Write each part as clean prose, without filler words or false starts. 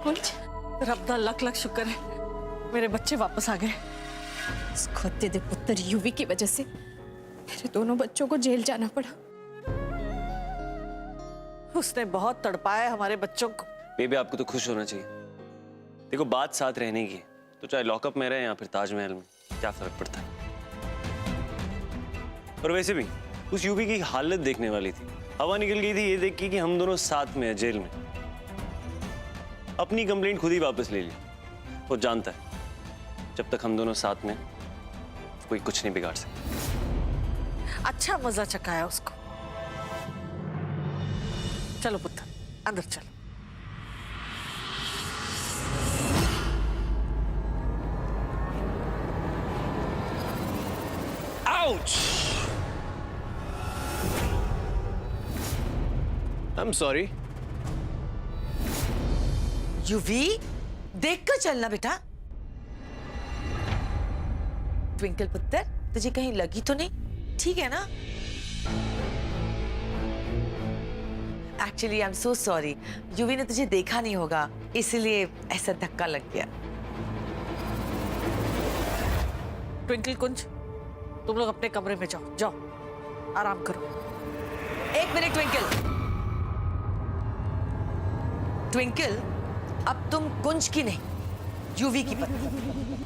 कुछ रब दा लख लख शुक्र है मेरे बच्चे वापस आ गए। इस खोते दे पुत्र यूवी की वजह से मेरे दोनों बच्चों को जेल जाना पड़ा। उसने बहुत तड़पाया हमारे बच्चों को। बेबी आपको तो खुश होना चाहिए। देखो बात साथ रहने की है, तो चाहे लॉकअप में रहे या फिर ताजमहल में, क्या फर्क पड़ता है। और वैसे भी उस यूवी की हालत देखने वाली थी। हवा निकल गई थी ये देख के कि हम दोनों साथ में हैं जेल में। अपनी कंप्लेंट खुद ही वापस ले ली। वो जानता है जब तक हम दोनों साथ में कोई कुछ नहीं बिगाड़ सकता। अच्छा मजा चकाया उसको। चलो पुत्र अंदर चलो। Ouch! I'm sorry. यूवी, देख कर चलना बेटा। ट्विंकल पुत्र, तुझे कहीं लगी तो नहीं? ठीक है ना? Actually I am so sorry, UV ने तुझे देखा नहीं होगा, इसलिए ऐसा धक्का लग गया। ट्विंकल कुंज, तुम लोग अपने कमरे में जाओ, जाओ आराम करो। एक मिनट ट्विंकल। ट्विंकल, अब तुम कुंज की नहीं, यूवी की पत्नी।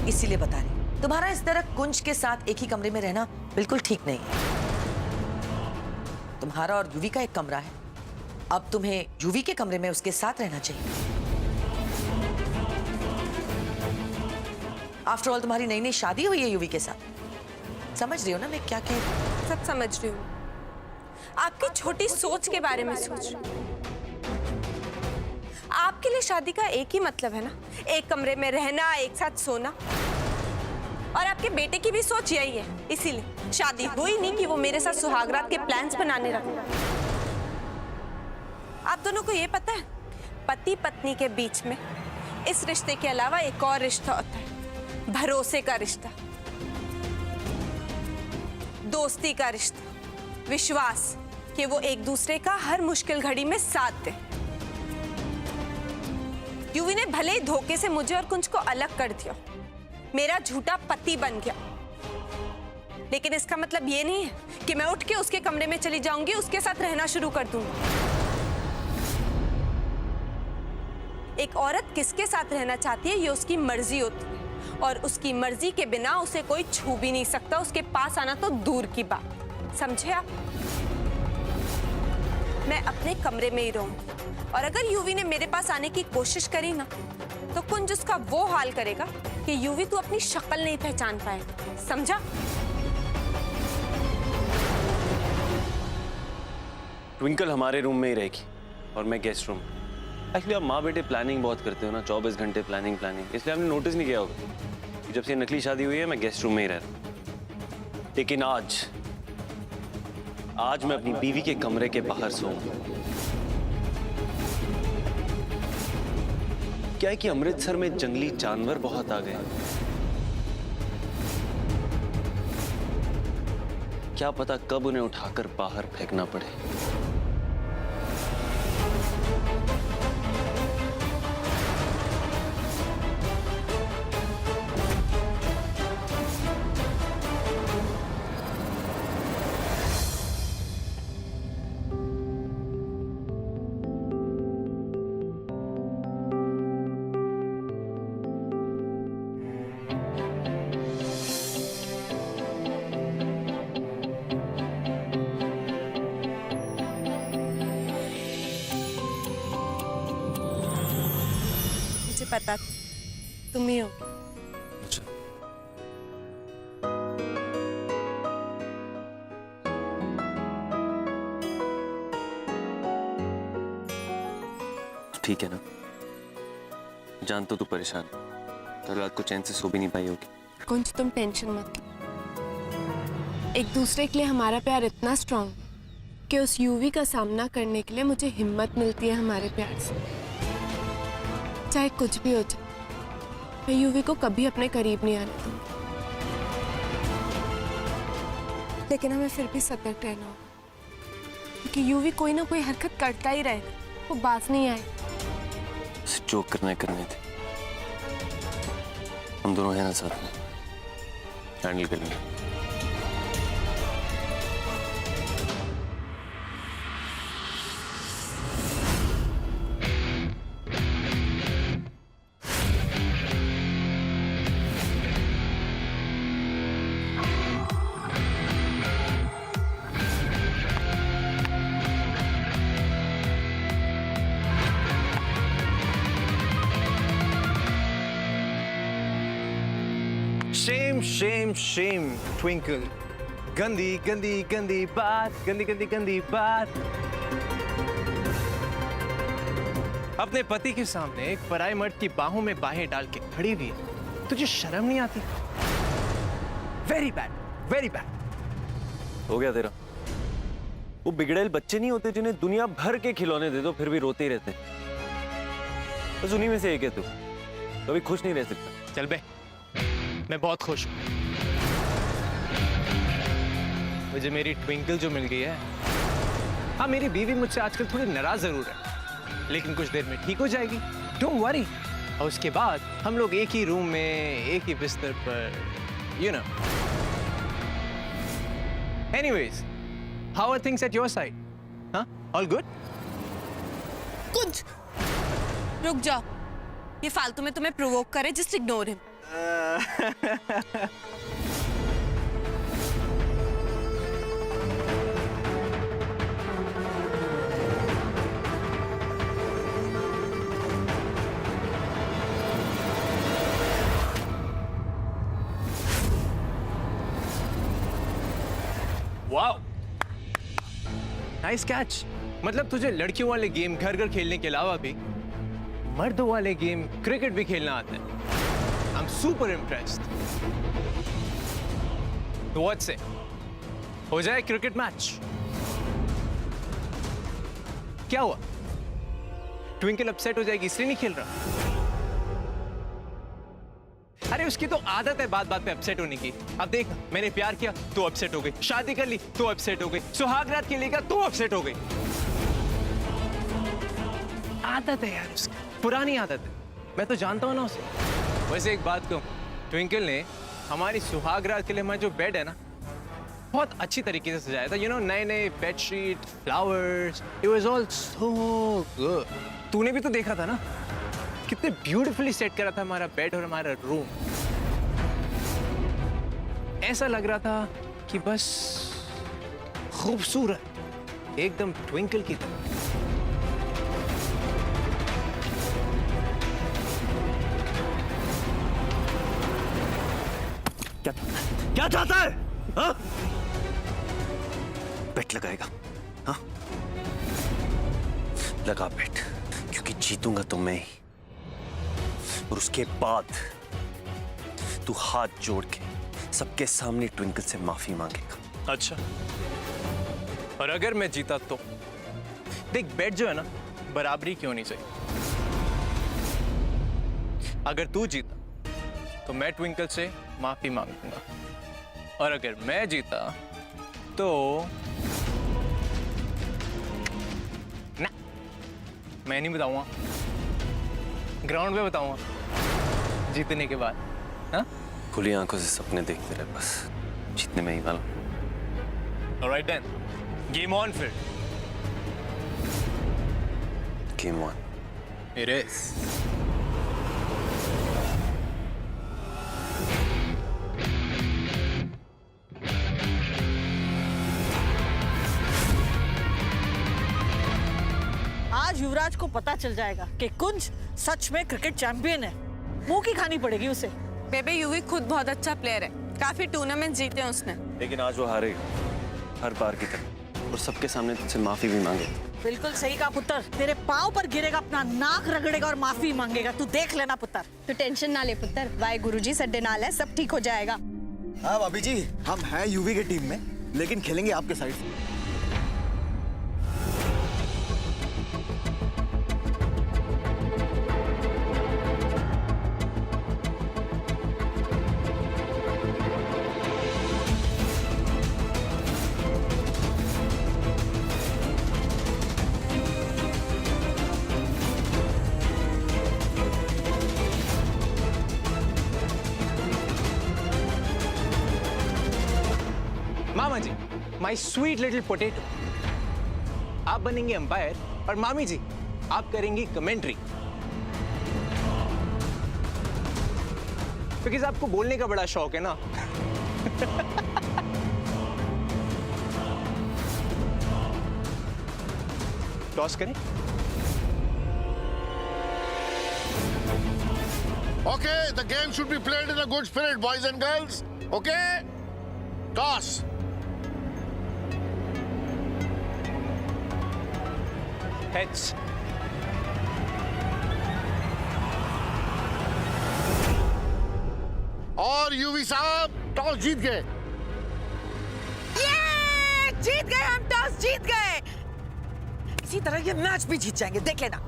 इसीलिए बता रही, तुम्हारा इस तरह कुंज के साथ एक ही कमरे में रहना बिल्कुल ठीक नहीं है। तुम्हारा और यूवी का एक कमरा है, अब तुम्हें यूवी के कमरे में उसके साथ रहना चाहिए। आफ्टर ऑल तुम्हारी नई नई शादी हुई है यूवी के साथ। समझ रही हो ना मैं क्या कह रही हूँ? सब समझ रही हूँ, आपकी छोटी सोच के बारे में सोच रही हूँ। आपके लिए शादी का एक ही मतलब है ना, एक कमरे में रहना, एक साथ सोना। और आपके बेटे की भी सोच यही है, इसीलिए शादी हुई नहीं कि वो मेरे साथ सुहागरात के प्लान्स बनाने लगे। आप दोनों को ये पता है, पति पत्नी के बीच में इस रिश्ते के अलावा एक और रिश्ता होता है, भरोसे का रिश्ता, दोस्ती का रिश्ता, विश्वास कि वो एक दूसरे का हर मुश्किल घड़ी में साथ दे। यूवी ने भले ही धोखे से मुझे और कुंज को अलग कर दिया, मेरा झूठा पति बन गया, लेकिन इसका मतलब ये नहीं है कि मैं उठ के उसके कमरे में चली जाऊंगी, उसके साथ रहना शुरू कर दूंगी। एक औरत किसके साथ रहना चाहती है ये उसकी मर्जी होती है, और उसकी मर्जी के बिना उसे कोई छू भी नहीं सकता, उसके पास आना तो दूर की बात। समझे आप? मैं अपने कमरे में ही रहूंगी, और अगर यूवी ने मेरे पास आने की कोशिश करी ना, तो कुंज उसका वो हाल करेगा कि यूवी तू अपनी शक्ल नहीं पहचान पाएगा। समझा? ट्विंकल हमारे रूम में ही रहेगी और मैं गेस्ट रूम। एक्चुअली आप माँ बेटे प्लानिंग बहुत करते हो ना, 24 घंटे प्लानिंग, इसलिए आपने नोटिस नहीं किया होगा कि जब से नकली शादी हुई है मैं गेस्ट रूम में ही रह रहा हूं। लेकिन आज मैं अपनी बीवी के कमरे के बाहर सोऊंगा। क्या है कि अमृतसर में जंगली जानवर बहुत आ गए, क्या पता कब उन्हें उठाकर बाहर फेंकना पड़े। पता तुम ही हो। ठीक है ना, जान तो तू परेशान, कल रात को चैन से सो भी नहीं पाई होगी। कुंज तुम टेंशन मत लो, एक दूसरे के लिए हमारा प्यार इतना स्ट्रांग कि उस यूवी का सामना करने के लिए मुझे हिम्मत मिलती है हमारे प्यार से। चाहे कुछ भी हो जाए, मैं यूवी को कभी अपने करीब नहीं आने दूंगी, लेकिन हमें फिर भी सतर्क रहना होगा, क्योंकि यूवी कोई ना कोई हरकत करता ही रहेगा, वो बाज नहीं आए। आपसे जोक करने थे। हम दोनों हैं ना साथ में, हैंडल कर लेंगे। Shame, Twinkle. गंदी बात। अपने पति के सामने एक पराये मर्द की बाहों में बाहें डाल के खड़ी हुई है, तुझे शर्म नहीं आती? Very bad. हो गया तेरा। वो बिगड़ेल बच्चे नहीं होते जिन्हें दुनिया भर के खिलौने दे दो फिर भी रोते ही रहते हैं। बस उन्हीं में से एक है तू। कभी खुश नहीं रह सकता। चल बे, मैं बहुत खुश हूँ। मुझे मेरी ट्विंकल जो मिल गई है। हाँ, मेरी बीवी मुझसे आजकल थोड़ी नाराज जरूर है, लेकिन कुछ देर में ठीक हो जाएगी। Don't worry. और उसके बाद हम लोग एक ही रूम में, एक ही बिस्तर पर, you know. Anyways, how are things at your side? हाँ, ऑल गुड? कुंज, रुक जाओ। ये फालतू में तुम्हें प्रोवोक करे, just ignore him. Wow, nice catch. मतलब तुझे लड़कियों वाले गेम घर घर खेलने के अलावा भी मर्दों वाले गेम क्रिकेट भी खेलना आता है। I'm super impressed. तो what say? हो जाए क्रिकेट मैच? क्या हुआ? ट्विंकल अपसेट हो जाएगी इसलिए नहीं खेल रहा? अरे उसकी तो आदत है बात बात पे अपसेट होने की। अब देख, मैंने प्यार किया तो अपसेट हो गई, शादी कर ली तो अपसेट हो गई, सुहागरात खेलेगा तो अपसेट हो गई। आदत है यार उसकी, पुरानी आदत है। मैं तो जानता हूं ना उसे। वैसे एक बात कहूं, ट्विंकल ने हमारी सुहागरात के लिए हमारा जो बेड है ना, बहुत अच्छी तरीके से सजाया था। यू नो, नए नए bedsheet, flowers, it was all so good. तूने भी तो देखा था ना, कितने ब्यूटीफुली सेट करा था हमारा बेड और हमारा रूम। ऐसा लग रहा था कि बस खूबसूरत, एकदम ट्विंकल की तरह। क्या चाहता है? हाँ? बेट लगाएगा? हाँ? लगा बेट, क्योंकि जीतूंगा तो मैं ही। और उसके बाद तू हाथ जोड़ के सबके सामने ट्विंकल से माफी मांगेगा। अच्छा, और अगर मैं जीता तो? देख, बेट जो है ना, बराबरी क्यों नहीं चाहिए। अगर तू जीता तो मैं ट्विंकल से माफी मांगूंगा, और अगर मैं जीता तो ना, मैं नहीं बताऊंगा, ग्राउंड पे बताऊंगा जीतने के बाद। हाँ, खुली आंखों से सपने देखते रहे, बस जीतने में ही वाला। ऑलराइट देन, गेम ऑन फिर। Game on. It is. आज युवराज को पता चल जाएगा कि कुंज सच में क्रिकेट चैंपियन है। मुंह की खानी पड़ेगी उसे। बेबे, यूवी खुद बहुत अच्छा प्लेयर है, काफी टूर्नामेंट जीते हैं उसने। लेकिन आज वो हारेगा, हर बार की तरह, और सबके सामने तुझसे माफी भी मांगेगा। बिल्कुल सही कहा पुत्र। तेरे पाँव पर गिरेगा, अपना नाक रगड़ेगा और माफी मांगेगा। तू देख लेना पुत्र। तो टेंशन ना ले पुत्र, वाहे गुरुजी सड्डे नाल है, सब ठीक हो जाएगा। हाँ भाभी जी, हम हैं यूवी की टीम में, लेकिन खेलेंगे आपके साइड से। मामा जी, माई स्वीट लिटिल पोटैटो, आप बनेंगे अंपायर और मामी जी आप करेंगी कमेंट्री। बिकॉज आपको बोलने का बड़ा शौक है ना। टॉस करें? Okay, the game should be played in a good spirit, boys and girls. Okay? Toss. Heads. और यूवी साहब टॉस जीत गए। जीत गए, हम टॉस जीत गए। इसी तरह ये मैच भी जीत जाएंगे, देख लेना।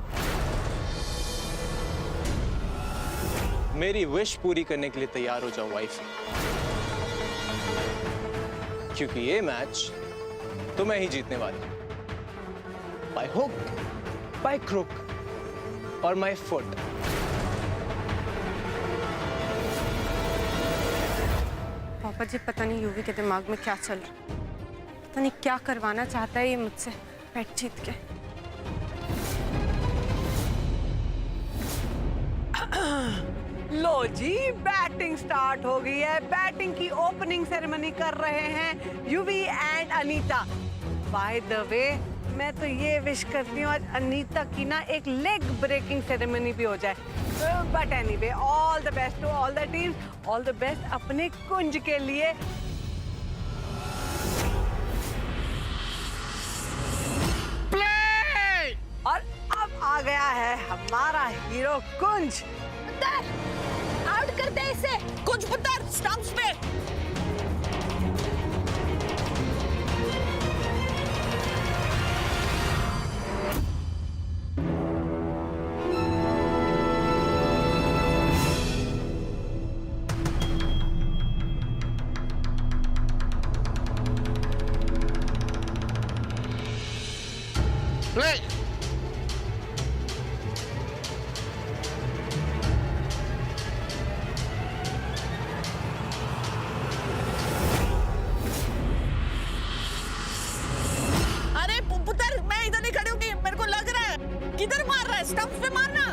मेरी विश पूरी करने के लिए तैयार हो जाओ वाइफ, क्योंकि ये मैच तो मैं ही जीतने वाला हूं। बाय हुक, बाय क्रुक और माय फुट। पापा जी, पता नहीं यूवी के दिमाग में क्या चल रहा है, पता नहीं क्या करवाना चाहता है ये मुझसे बैट जीत के। लो जी, बैटिंग स्टार्ट हो गई है। बैटिंग की ओपनिंग सेरेमनी कर रहे हैं UV and Anita. By the way, मैं तो ये विश करती हूँ आज अनीता की ना एक लेग ब्रेकिंग सेरेमनी भी हो जाए। But anyway, all the best to all the team, all the best अपने कुंज के लिए। Play! और अब आ गया है हमारा हीरो कुंज। आउट कर दे इसे। कुछ पुत्र स्टंप्स पे। Play! अरे पुत्र, मैं इधर नहीं खड़ी हूँ, मेरे को लग रहा है। किधर मार रहा है? स्टंप्स पे मारना।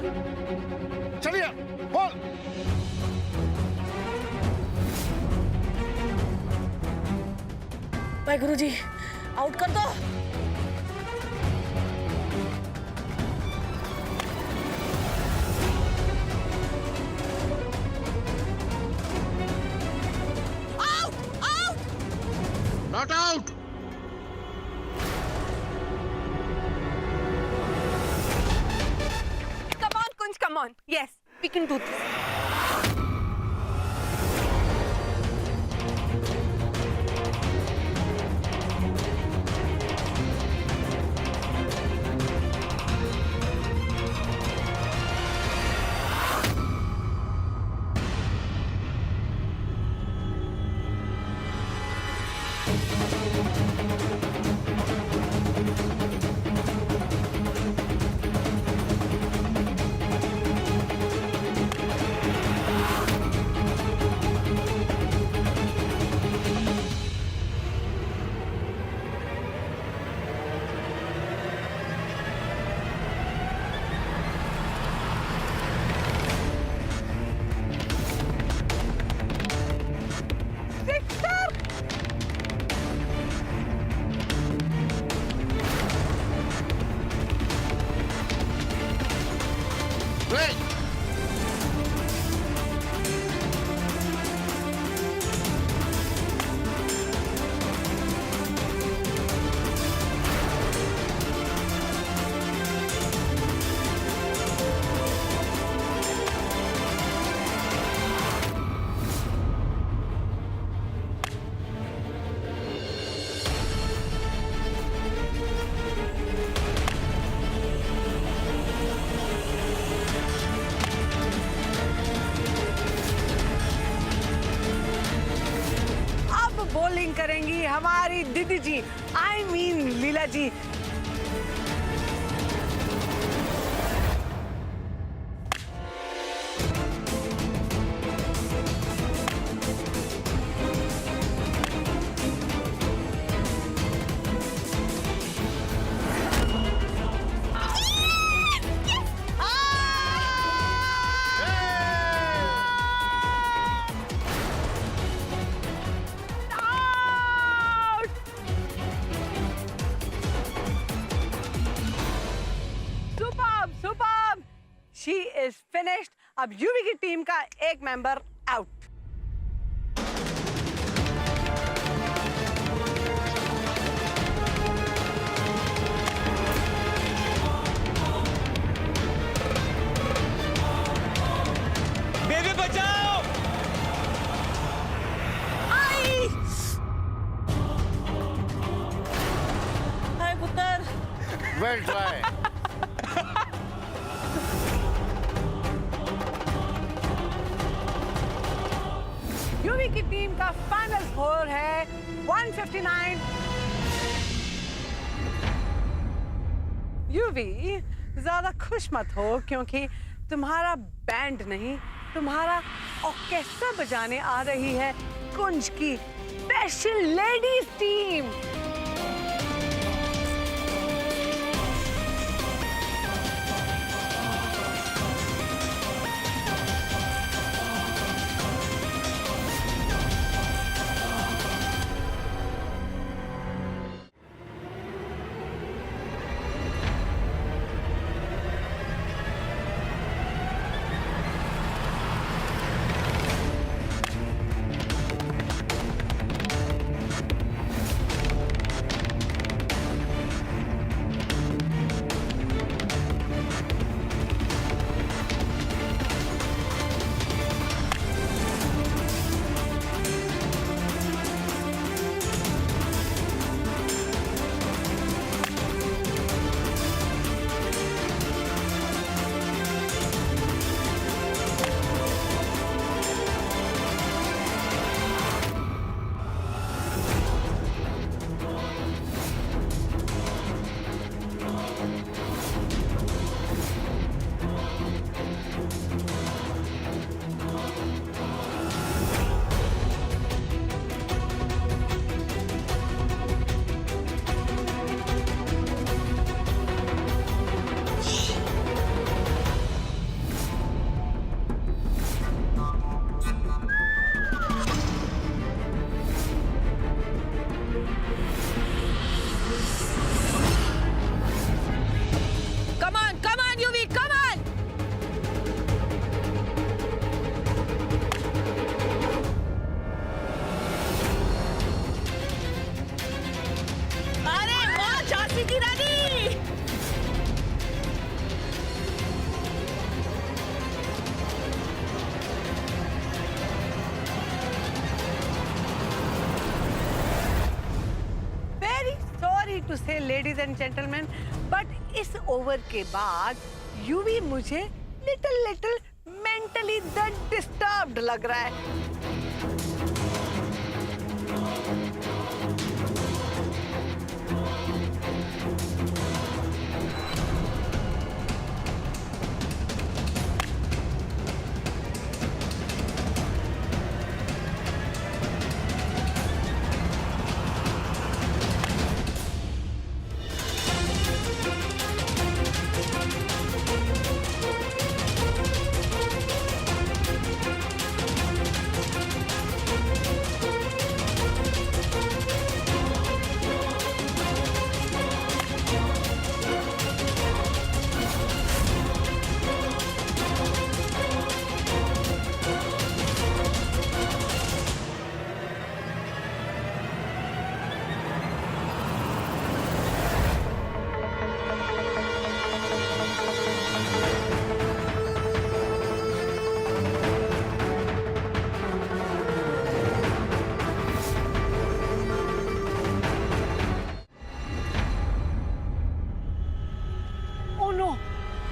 चलिए, बॉल। भाई गुरुजी, आउट कर दो। Not out! Come on, Kunj, come on. Yes, we can do this. Play! Bowling करेंगी हमारी दीदी ji, I mean Leela ji. Finished. अब यूवी की टीम का एक मेंबर आउट। बेबी बचाओ। हाय पुत्र। Well try. यूवी की टीम का फाइनल स्कोर है 159। यूवी ज्यादा खुश मत हो क्योंकि तुम्हारा बैंड नहीं, तुम्हारा ऑर्केस्ट्रा बजाने आ रही है कुंज की स्पेशल लेडीज टीम। टू से लेडीज एंड जेंटलमैन, बट इस ओवर के बाद यूवी मुझे लिटिल मेंटली डिस्टर्ब्ड लग रहा है।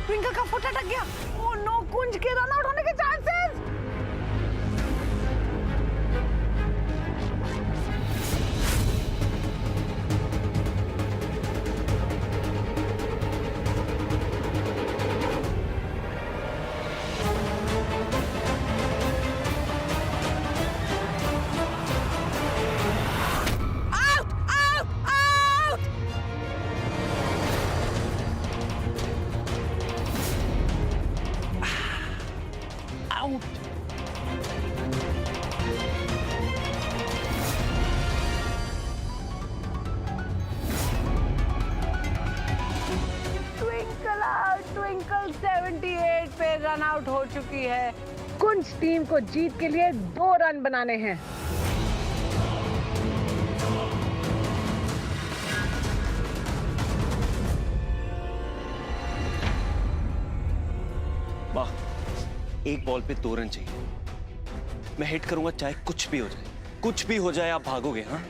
ट्विंकल का फुट अटक गया। ओह नो, कुंज के रन आउट होने के चांसेस। रन आउट हो चुकी है। कुंज टीम को जीत के लिए 2 रन बनाने हैं। वाह, एक बॉल पे 2 रन चाहिए। मैं हिट करूंगा चाहे कुछ भी हो जाए, कुछ भी हो जाए। आप भागोगे? हाँ,